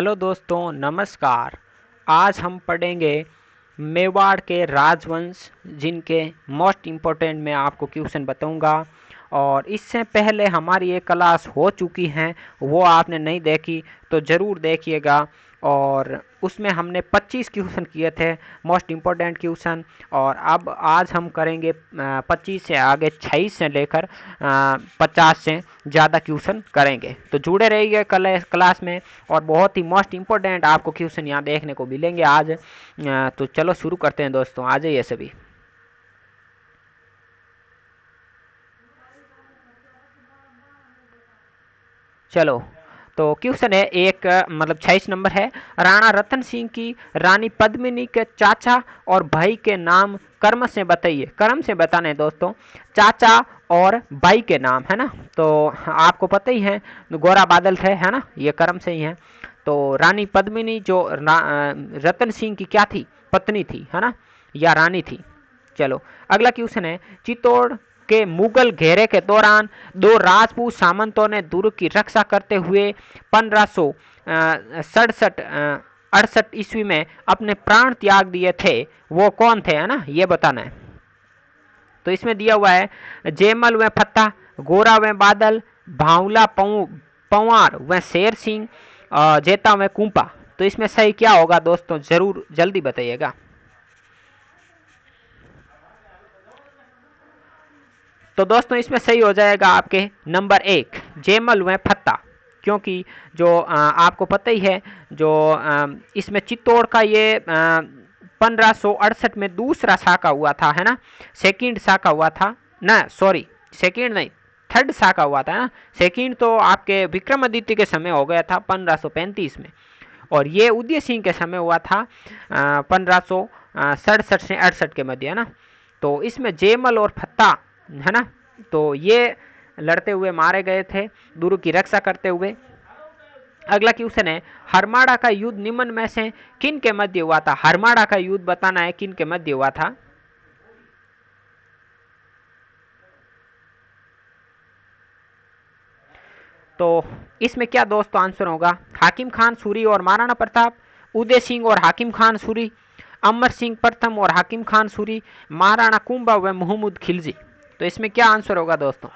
Hello दोस्तों, नमस्कार। आज हम पढ़ेंगे मेवाड़ के राजवंश, जिनके मोस्ट इम्पोर्टेंट मैं आपको क्वेश्चन बताऊंगा। और इससे पहले हमारी एक क्लास हो चुकी है, वो आपने नहीं देखी तो ज़रूर देखिएगा। और उसमें हमने 25 क्वेश्चन किए थे, मोस्ट इम्पोर्टेंट क्वेश्चन। और अब आज हम करेंगे 25 से आगे 26 से लेकर 50 से ज़्यादा क्वेश्चन करेंगे। तो जुड़े रहिए क्लास में, और बहुत ही मोस्ट इम्पोर्टेंट आपको क्वेश्चन यहाँ देखने को मिलेंगे आज। तो चलो शुरू करते हैं दोस्तों, आ जाइए सभी। चलो, तो क्वेश्चन है एक, मतलब 26 नंबर है। राणा रतन सिंह की रानी पद्मिनी के चाचा और भाई के नाम कर्म से बताइए। कर्म से बताना है दोस्तों, चाचा और भाई के नाम, है ना। तो आपको पता ही है, गोरा बादल थे, है ना, ये कर्म से ही है। तो रानी पद्मिनी जो रतन सिंह की क्या थी, पत्नी थी, है ना, या रानी थी। चलो, अगला क्वेश्चन है, चित्तौड़ के मुगल घेरे के दौरान दो राजपूत सामंतों ने दुर्ग की रक्षा करते हुए 1567 68 ईस्वी में अपने प्राण त्याग दिए थे। वो कौन थे, है ना, ये बताना है। तो इसमें दिया हुआ है, जेमल व फत्ता, गोरा व बादल, भावला पंवार व शेर सिंह, जेता व कुंपा। तो इसमें सही क्या होगा दोस्तों, जरूर जल्दी बताइएगा। तो दोस्तों इसमें सही हो जाएगा आपके नंबर 1, जेमल व फत्ता। क्योंकि जो आपको पता ही है, जो इसमें चित्तौड़ का ये 1568 में दूसरा साका हुआ था, है ना, सेकंड साका हुआ था ना, सॉरी, सेकंड नहीं, थर्ड साका हुआ था ना। सेकंड तो आपके विक्रमादित्य के समय हो गया था 1535 में, और ये उदय सिंह के समय हुआ था 1567 से 68 के मध्य, है ना। तो इसमें जेमल और फत्ता, है ना, तो ये लड़ते हुए मारे गए थे, दुर्ग की रक्षा करते हुए। अगला क्वेश्चन है, हरमाड़ा का युद्ध निम्न में से किन के मध्य हुआ था। हरमाड़ा का युद्ध बताना है किन के मध्य हुआ था। तो इसमें क्या दोस्तों आंसर होगा, हाकिम खान सूरी और महाराणा प्रताप, उदय सिंह और हाकिम खान सूरी, अमर सिंह प्रथम और हाकिम खान सूरी, महाराणा कुंभा व महमूद खिलजी। तो इसमें क्या आंसर होगा दोस्तों।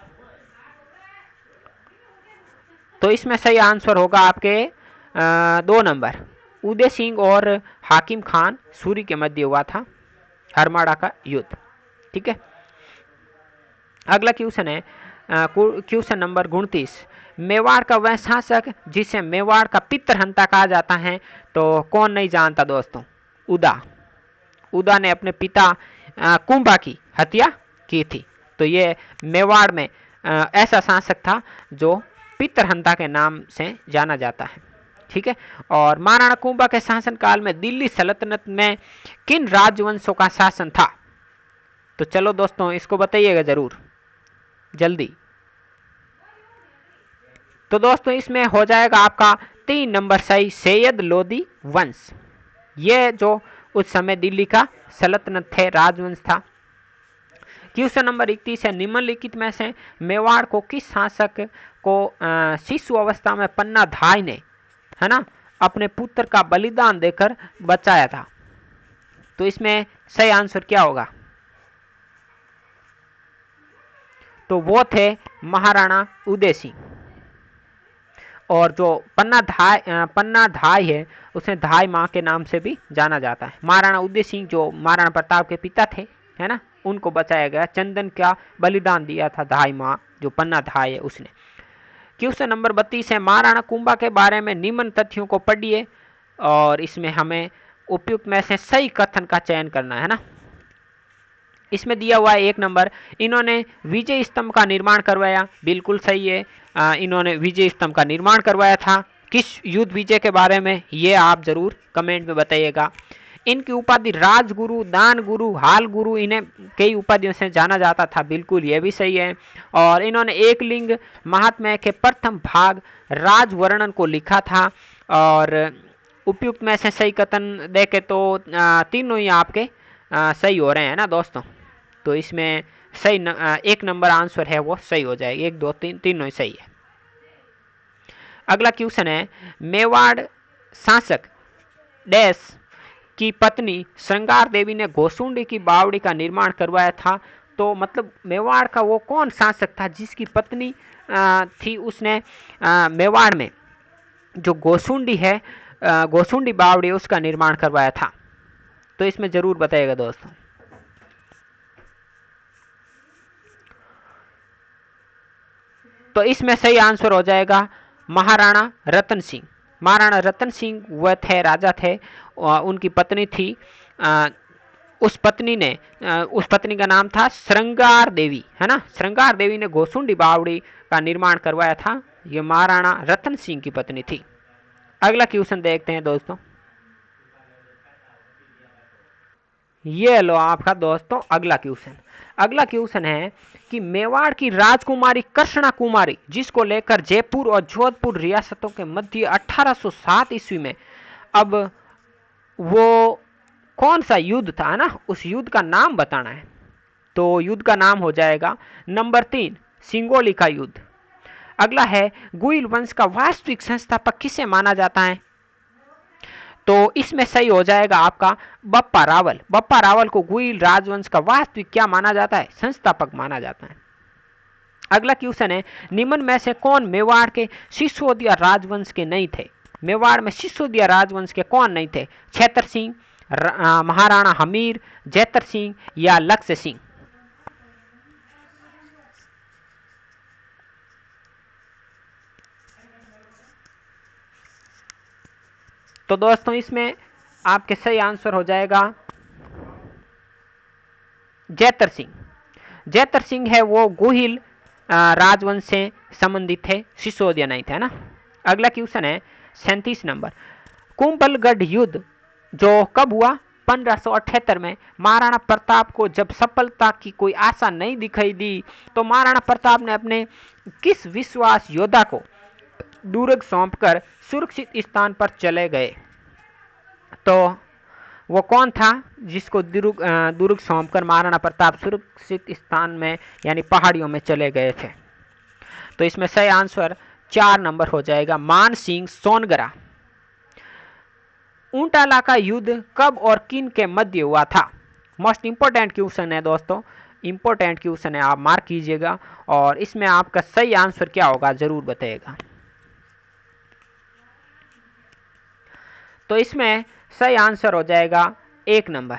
तो इसमें सही आंसर होगा आपके 2 नंबर, उदय सिंह और हाकिम खान सूरी के मध्य हुआ था हरमाड़ा का युद्ध। ठीक है, अगला क्वेश्चन है, क्वेश्चन नंबर 29, मेवाड़ का वह शासक जिसे मेवाड़ का पितरहंता कहा जाता है, तो कौन नहीं जानता दोस्तों, उदा। उदा ने अपने पिता कुंभा की हत्या की थी। तो ये मेवाड़ में ऐसा शासक था जो पितरहंता के नाम से जाना जाता है। ठीक है, और महाराणा कुंभा के शासनकाल में दिल्ली सल्तनत में किन राजवंशों का शासन था। तो चलो दोस्तों इसको बताइएगा जरूर जल्दी। तो दोस्तों इसमें हो जाएगा आपका 3 नंबर सही, सैयद लोदी वंश। ये जो उस समय दिल्ली का सल्तनत थे, राजवंश था। क्वेश्चन नंबर 31 है, निम्नलिखित में से मेवाड़ को किस शासक को शिशु अवस्था में पन्ना धाय ने, है ना, अपने पुत्र का बलिदान देकर बचाया था। तो इसमें सही आंसर क्या होगा। तो वो थे महाराणा उदय सिंह। और जो पन्ना धाय है, उसे धाय माँ के नाम से भी जाना जाता है। महाराणा उदय सिंह जो महाराणा प्रताप के पिता थे, है ना, उनको बचाया गया, चंदन का बलिदान दिया था धाय माँ, जो पन्ना धाय है उसने। क्वेश्चन नंबर 32 है, महाराणा कुंभा के बारे में निम्न तथ्यों को पढ़िए, और इसमें हमें उपयुक्त में से सही कथन का चयन करना है ना। इसमें दिया हुआ है 1 नंबर, इन्होंने विजय स्तंभ का निर्माण करवाया। बिल्कुल सही है, इन्होंने विजय स्तंभ का निर्माण करवाया था। किस युद्ध विजय के बारे में, ये आप जरूर कमेंट में बताइएगा। इनकी उपाधि राजगुरु, दान गुरु, हाल गुरु, इन्हें कई उपाधियों से जाना जाता था। बिल्कुल ये भी सही है। और इन्होंने एक लिंग महात्म्य के प्रथम भाग राजवर्णन को लिखा था। और उपयुक्त में से सही कथन देखे तो तीनों ही आपके सही हो रहे हैं ना दोस्तों। तो इसमें सही 1 नंबर आंसर है वो सही हो जाएगा, 1 2 3 तीनों ही सही है। अगला क्वेश्चन है, मेवाड़ शासक डैश की पत्नी श्रृंगार देवी ने घोसुंडी की बावड़ी का निर्माण करवाया था। तो मतलब मेवाड़ का वो कौन शासक था जिसकी पत्नी थी, उसने मेवाड़ में जो घोसुंडी है, घोसुंडी बावड़ी, उसका निर्माण करवाया था। तो इसमें जरूर बताइएगा दोस्तों। तो इसमें सही आंसर हो जाएगा महाराणा रतन सिंह। महाराणा रतन सिंह वह थे, राजा थे, उनकी पत्नी थी, उस पत्नी का नाम था श्रृंगार देवी, है ना। श्रृंगार देवी ने घोसुंडी बावड़ी का निर्माण करवाया था। ये महाराणा रतन सिंह की पत्नी थी। अगला क्वेश्चन देखते हैं दोस्तों। ये लो आपका दोस्तों अगला क्वेश्चन। अगला क्वेश्चन है कि मेवाड़ की राजकुमारी कृष्णा कुमारी, जिसको लेकर जयपुर और जोधपुर रियासतों के मध्य 1807 ईस्वी में, अब वो कौन सा युद्ध था ना, उस युद्ध का नाम बताना है। तो युद्ध का नाम हो जाएगा नंबर 3 सिंगोली का युद्ध। अगला है गुइल वंश का वास्तविक संस्थापक किसे माना जाता है। तो इसमें सही हो जाएगा आपका बप्पा रावल। बप्पा रावल को गुइल राजवंश का वास्तविक क्या माना जाता है, संस्थापक माना जाता है। अगला क्वेश्चन है निम्न में से कौन मेवाड़ के सिसोदिया राजवंश के नहीं थे। मेवाड़ में सिसोदिया राजवंश के कौन नहीं थे, छेतर सिंह, महाराणा हमीर, जैतर सिंह या लक्ष्य सिंह। तो दोस्तों इसमें आपके सही आंसर हो जाएगा जैतर सिंह। जैतर सिंह है वो गुहिल राजवंश से संबंधित थे, सिसोदिया नहीं थे ना। अगला क्वेश्चन है 37 नंबर। कुंभलगढ़ युद्ध जो कब हुआ, 1578 में। महाराणा प्रताप को जब सफलता की कोई आशा नहीं दिखाई दी तो महाराणा प्रताप ने अपने किस विश्वास योद्धा को दुर्ग सौंपकर सुरक्षित स्थान पर चले गए। तो वो कौन था जिसको दुर्ग सौंपकर महाराणा प्रताप सुरक्षित स्थान में यानी पहाड़ियों में चले गए थे। तो इसमें सही आंसर 4 नंबर हो जाएगा मान सिंह सोनगरा। ऊंटाला का युद्ध कब और किन के मध्य हुआ था। मोस्ट इंपोर्टेंट क्वेश्चन है दोस्तों, इंपोर्टेंट क्वेश्चन है, आप मार्क कीजिएगा। और इसमें आपका सही आंसर क्या होगा जरूर बताइएगा। तो इसमें सही आंसर हो जाएगा 1 नंबर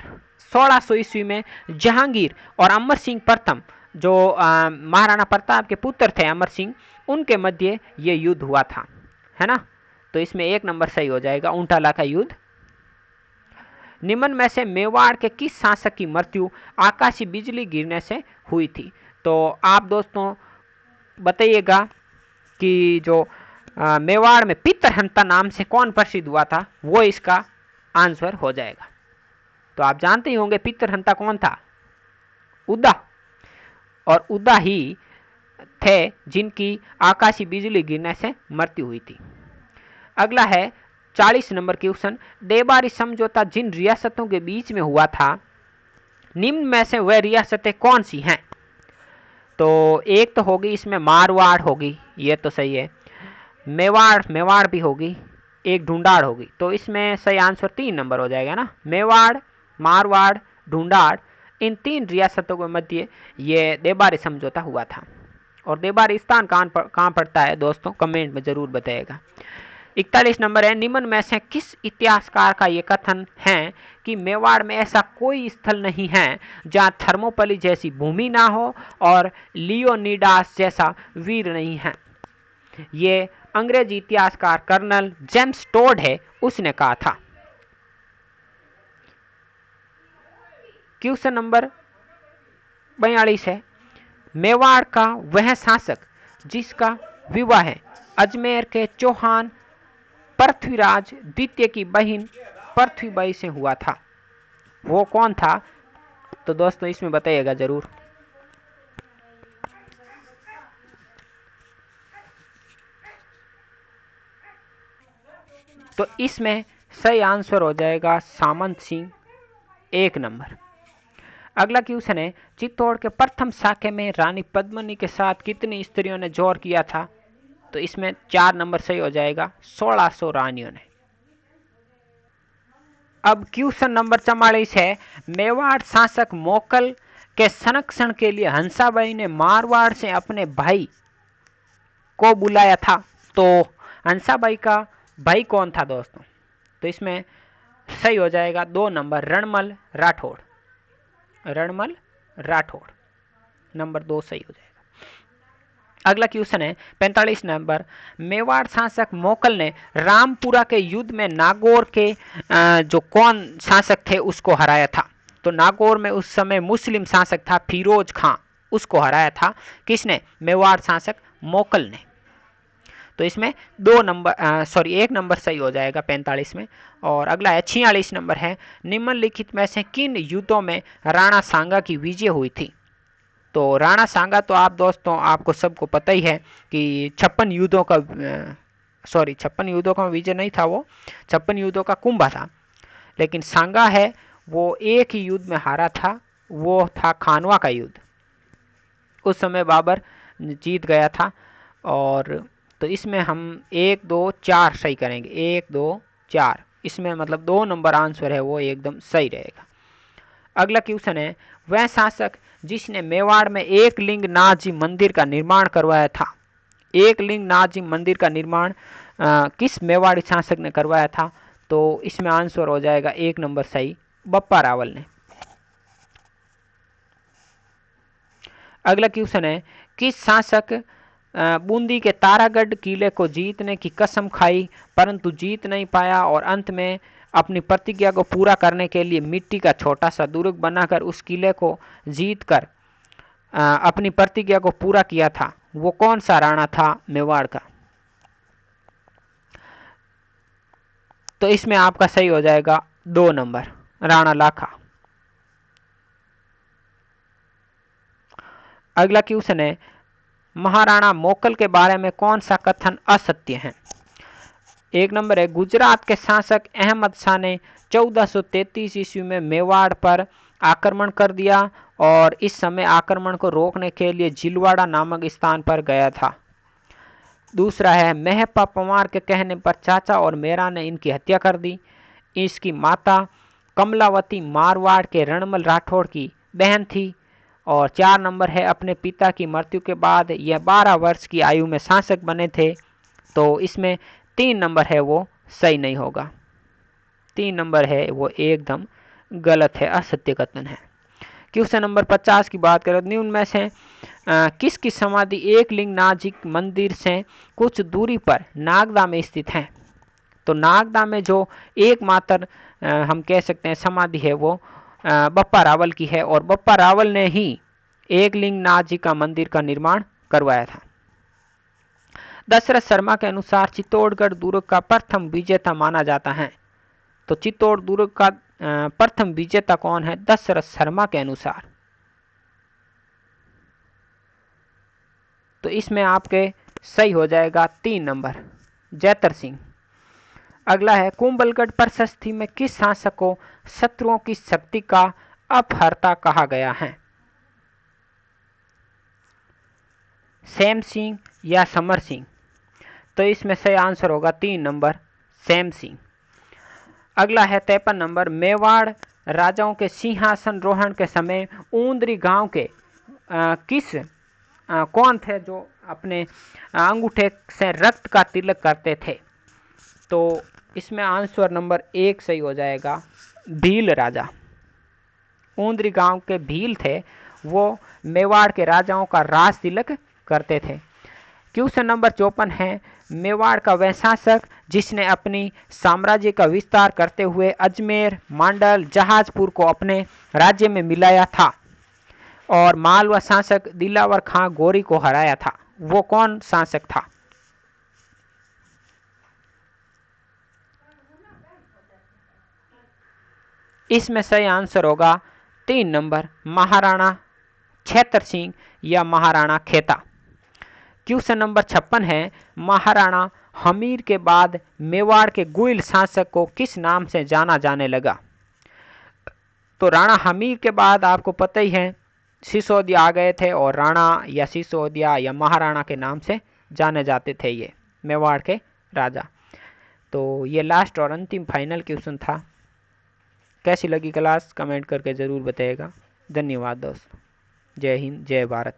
1600 ईस्वी में जहांगीर और अमर सिंह प्रथम, जो महाराणा प्रताप के पुत्र थे अमर सिंह, उनके मध्य ये युद्ध हुआ था, है ना। तो इसमें 1 नंबर सही हो जाएगा ऊंटाला का युद्ध। निम्न में से मेवाड़ के किस शासक की मृत्यु आकाशीय बिजली गिरने से हुई थी। तो आप दोस्तों बताइएगा कि जो मेवाड़ में पितरहंता नाम से कौन प्रसिद्ध हुआ था, वो इसका आंसर हो जाएगा। तो आप जानते ही होंगे पितरहंता कौन था, उदा। और उदा ही थे जिनकी आकाशीय बिजली गिरने से मृत्यु हुई थी। अगला है 40 नंबर क्वेश्चन। देबारी समझौता जिन रियासतों के बीच में हुआ था, निम्न में से वह रियासतें कौन सी हैं। तो एक तो होगी इसमें मारवाड़ होगी, ये तो सही है। मेवाड़ भी होगी, एक ढूंढाड़ होगी। तो इसमें सही आंसर 3 नंबर हो जाएगा ना। मेवाड़, मारवाड़, ढूंढाड़, इन 3 रियासतों के मध्य ये देबारी समझौता हुआ था। और देबारी स्थान कहाँ पड़ता है दोस्तों, कमेंट में जरूर बताइएगा। 41 नंबर है निम्न में से किस इतिहासकार का यह कथन है कि मेवाड़ में ऐसा कोई स्थल नहीं है जहां थर्मोपली जैसी भूमि ना हो और लियोनिडास जैसा वीर नहीं है। ये अंग्रेजी इतिहासकार कर्नल जेम्स टोड है, उसने कहा था। क्वेश्चन नंबर 42 है मेवाड़ का वह शासक जिसका विवाह है अजमेर के चौहान पृथ्वीराज द्वितीय की बहन पृथ्वीबाई से हुआ था, वो कौन था। तो दोस्तों इसमें बताइएगा जरूर। तो इसमें सही आंसर हो जाएगा सामंत सिंह, 1 नंबर। अगला क्वेश्चन है चित्तौड़ के प्रथम शाखे में रानी पद्मिनी के साथ कितनी स्त्रियों ने जोर किया था। तो इसमें 4 नंबर सही हो जाएगा 1600 रानियों ने। अब क्वेश्चन नंबर 44 है, मेवाड़ शासक मोकल के संरक्षण के लिए हंसाबाई ने मारवाड़ से अपने भाई को बुलाया था। तो हंसाबाई का भाई कौन था दोस्तों? तो इसमें सही हो जाएगा 2 नंबर, रणमल राठौड़। रणमल राठौड़, नंबर 2 सही हो जाएगा। अगला क्वेश्चन है 45 नंबर, मेवाड़ शासक मोकल ने रामपुरा के युद्ध में नागौर के जो कौन शासक थे उसको हराया था? तो नागौर में उस समय मुस्लिम शासक था फिरोज खां, उसको हराया था किसने? मेवाड़ शासक मोकल ने। तो इसमें 1 नंबर सही हो जाएगा 45 में। और अगला है 46 नंबर है, निम्नलिखित में से किन युद्धों में राणा सांगा की विजय हुई थी? तो राणा सांगा तो आप दोस्तों आपको सबको पता ही है कि 56 युद्धों का विजय नहीं था, वो 56 युद्धों का कुंभा था। लेकिन सांगा है वो एक ही युद्ध में हारा था, वो था खानवा का युद्ध। उस समय बाबर जीत गया था। और तो इसमें हम 1 2 4 सही करेंगे, 1 2 4, इसमें मतलब 2 नंबर आंसर है वो एकदम सही रहेगा। अगला क्वेश्चन है, वह शासक जिसने मेवाड़ में एक लिंग नाथ जी मंदिर का निर्माण करवाया था? एक लिंग नाथ जी मंदिर का निर्माण किस मेवाड़ी शासक ने करवाया था? तो इसमें आंसर हो जाएगा 1 नंबर सही, बप्पा रावल ने। अगला क्वेश्चन है, किस शासक बूंदी के तारागढ़ किले को जीतने की कसम खाई परंतु जीत नहीं पाया और अंत में अपनी प्रतिज्ञा को पूरा करने के लिए मिट्टी का छोटा सा दुर्ग बनाकर उस किले को जीतकर अपनी प्रतिज्ञा को पूरा किया था? वो कौन सा राणा था मेवाड़ का? तो इसमें आपका सही हो जाएगा 2 नंबर, राणा लाखा। अगला क्वेश्चन है, महाराणा मोकल के बारे में कौन सा कथन असत्य है? 1 नंबर है, गुजरात के शासक अहमद शाह ने 1433 ईस्वी में मेवाड़ पर आक्रमण कर दिया और इस समय आक्रमण को रोकने के लिए जिलवाड़ा नामक स्थान पर गया था। दूसरा है, मेहपा पंवार के कहने पर चाचा और मेरा ने इनकी हत्या कर दी। इसकी माता कमलावती मारवाड़ के रणमल राठौड़ की बहन थी। और 4 नंबर है, अपने पिता की मृत्यु के बाद यह 12 वर्ष की आयु में शासक बने थे। तो इसमें 3 नंबर है वो सही नहीं होगा, 3 नंबर है वो एकदम गलत है, असत्य कथन है। क्वेश्चन नंबर 50 की बात करें, निम्न में से किसकी समाधि एक लिंग नाथ जी मंदिर से कुछ दूरी पर नागदा में स्थित है? तो नागदा में जो एकमात्र हम कह सकते हैं समाधि है वो बप्पा रावल की है और बप्पा रावल ने ही एक लिंग नाथ जी का मंदिर का निर्माण करवाया था। दशरथ शर्मा के अनुसार चित्तौड़गढ़ दुर्ग का प्रथम विजेता माना जाता है। तो चित्तौड़ दुर्ग का प्रथम विजेता कौन है दशरथ शर्मा के अनुसार? तो इसमें आपके सही हो जाएगा 3 नंबर, जैतर सिंह। अगला है, कुंभलगढ़ प्रशस्ति में किस शासक को शत्रुओं की शक्ति का अपहर्ता कहा गया है? सेम सिंह या समर सिंह? तो इसमें सही आंसर होगा 3 नंबर, सेम सिंह। अगला है 53 नंबर, मेवाड़ राजाओं के सिंहासन रोहण के समय ऊंदरी गांव के कौन थे जो अपने अंगूठे से रक्त का तिलक करते थे? तो इसमें आंसर नंबर 1 सही हो जाएगा, भील राजा। ऊंदरी गांव के भील थे, वो मेवाड़ के राजाओं का राज तिलक करते थे। क्वेश्चन नंबर 54 है, मेवाड़ का वह शासक जिसने अपनी साम्राज्य का विस्तार करते हुए अजमेर, मांडल, जहाजपुर को अपने राज्य में मिलाया था और मालवा शासक दिलावर खां गोरी को हराया था, वो कौन शासक था? इसमें सही आंसर होगा 3 नंबर, महाराणा छेतर सिंह या महाराणा खेता। क्वेश्चन नंबर 56 है, महाराणा हमीर के बाद मेवाड़ के गुइल शासक को किस नाम से जाना जाने लगा? तो राणा हमीर के बाद आपको पता ही है सिसोदिया आ गए थे और राणा या सिसोदिया या महाराणा के नाम से जाने जाते थे ये मेवाड़ के राजा। तो ये लास्ट और अंतिम फाइनल क्वेश्चन था। कैसी लगी क्लास कमेंट करके ज़रूर बताइएगा। धन्यवाद दोस्तों। जय हिंद, जय भारत।